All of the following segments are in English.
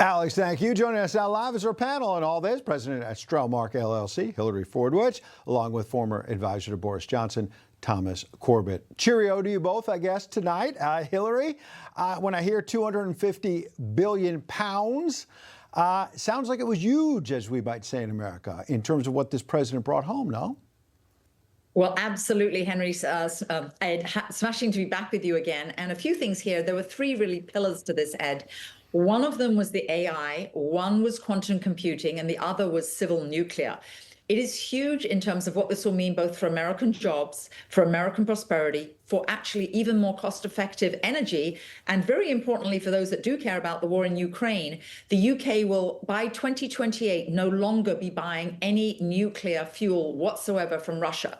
Alex, thank you. Joining us now live is our panel on all this, President at Strellmark LLC, Hillary Fordwich, along with former advisor to Boris Johnson, Thomas Corbett. Cheerio to you both, I guess, tonight. Hillary, when I hear 250 billion pounds, sounds like it was huge, as we might say in America, in terms of what this president brought home, no? Well, absolutely, Henry. Ed, smashing to be back with you again. And a few things here. There were three really pillars to this, Ed. One of them was the AI, one was quantum computing, and the other was civil nuclear. It is huge in terms of what this will mean both for American jobs, for American prosperity, for actually even more cost-effective energy, and very importantly, for those that do care about the war in Ukraine, the UK will, by 2028, no longer be buying any nuclear fuel whatsoever from Russia.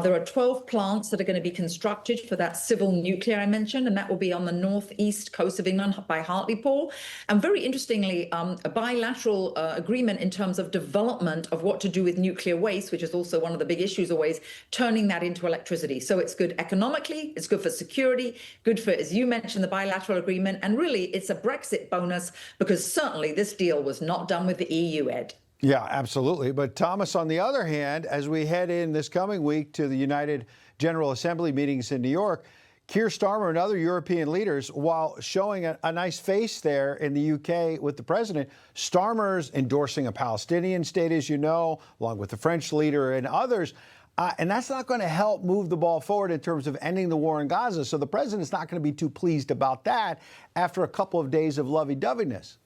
There are 12 plants that are going to be constructed for that civil nuclear I mentioned, and that will be on the northeast coast of England by Hartlepool. And very interestingly, a bilateral agreement in terms of development of what to do with nuclear waste, which is also one of the big issues always, turning that into electricity. So it's good economically, it's good for security, good for, as you mentioned, the bilateral agreement, and really it's a Brexit bonus because certainly this deal was not done with the EU, Ed. Yeah, absolutely. But Thomas, on the other hand, as we head in this coming week to the United General Assembly meetings in New York, Keir Starmer and other European leaders, while showing a nice face there in the UK with the president, Starmer's endorsing a Palestinian state, as you know, along with the French leader and others. And that's not going to help move the ball forward in terms of ending the war in Gaza. So the president's not going to be too pleased about that after a couple of days of lovey-doveyness.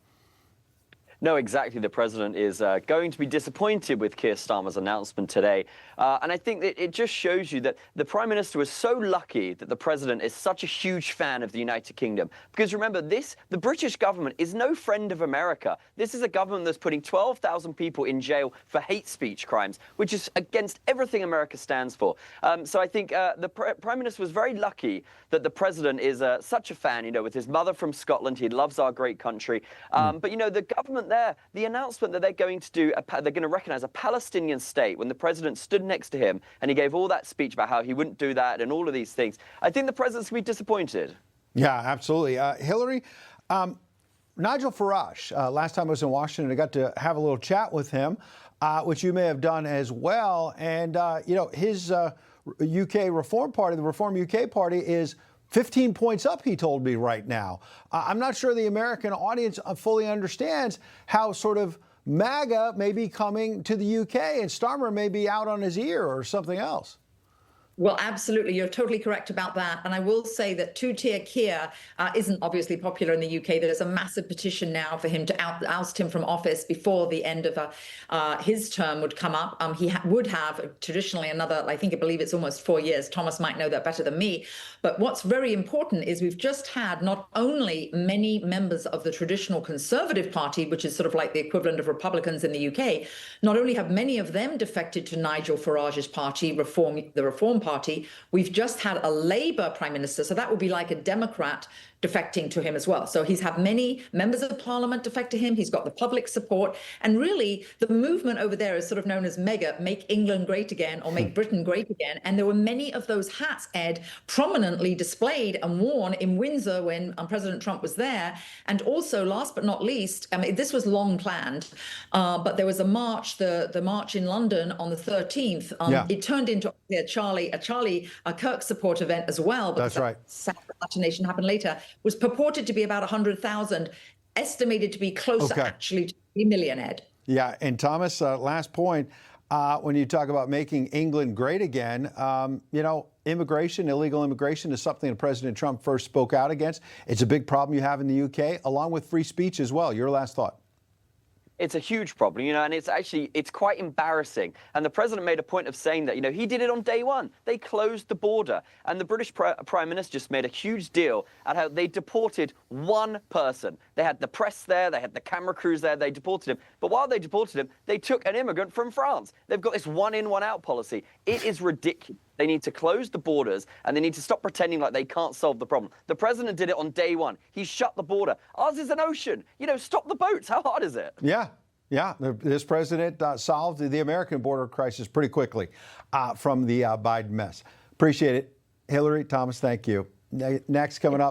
No, exactly. The president is going to be disappointed with Keir Starmer's announcement today. And I think that it just shows you that the Prime Minister was so lucky that the president is such a huge fan of the United Kingdom. Because remember, the British government is no friend of America. This is a government that's putting 12,000 people in jail for hate speech crimes, which is against everything America stands for. So I think the Prime Minister was very lucky that the president is such a fan, you know, with his mother from Scotland. He loves our great country. But, you know, the government there, the announcement that they're going to do, they're going to recognize a Palestinian state when the president stood next to him and he gave all that speech about how he wouldn't do that and all of these things. I think the president's going to be disappointed. Yeah, absolutely. Hillary, Nigel Farage, last time I was in Washington, I got to have a little chat with him, which you may have done as well. And, you know, his UK Reform Party, the Reform UK Party, is 15 points up, he told me right now. I'm not sure the American audience fully understands how sort of MAGA may be coming to the UK and Starmer may be out on his ear or something else. Well, absolutely. You're totally correct about that. And I will say that two-tier Keir isn't obviously popular in the UK. There's a massive petition now for him to oust him from office before the end of his term would come up. He would have traditionally another, I believe it's almost 4 years. Thomas might know that better than me. But what's very important is we've just had not only many members of the traditional Conservative Party, which is sort of like the equivalent of Republicans in the UK, not only have many of them defected to Nigel Farage's party, the Reform Party, we've just had a Labour Prime Minister, so that will be like a Democrat defecting to him as well. So he's had many members of Parliament defect to him. He's got the public support. And really, the movement over there is sort of known as MEGA, Make England Great Again, or Make Britain Great Again. And there were many of those hats, Ed, prominently displayed and worn in Windsor when President Trump was there. And also, last but not least, this was long planned, but there was a march, the march in London on the 13th. It turned into a Charlie Kirk support event as well. That's right. Assassination happened later. Was purported to be about 100,000, estimated to be closer actually to 3 million, Ed. Yeah, and Thomas, last point, when you talk about making England great again, you know, immigration, illegal immigration is something that President Trump first spoke out against. It's a big problem you have in the UK, along with free speech as well. Your last thought. It's a huge problem, you know, and it's quite embarrassing. And the president made a point of saying that, you know, he did it on day one. They closed the border. And the British Prime Minister just made a huge deal at how they deported one person. They had the press there, they had the camera crews there, they deported him. But while they deported him, they took an immigrant from France. They've got this one in, one out policy. It is ridiculous. They need to close the borders and they need to stop pretending like they can't solve the problem. The president did it on day one. He shut the border. Ours is an ocean. You know, stop the boats. How hard is it? Yeah. This president solved the American border crisis pretty quickly from the Biden mess. Appreciate it. Hillary, Thomas, thank you. Next coming up.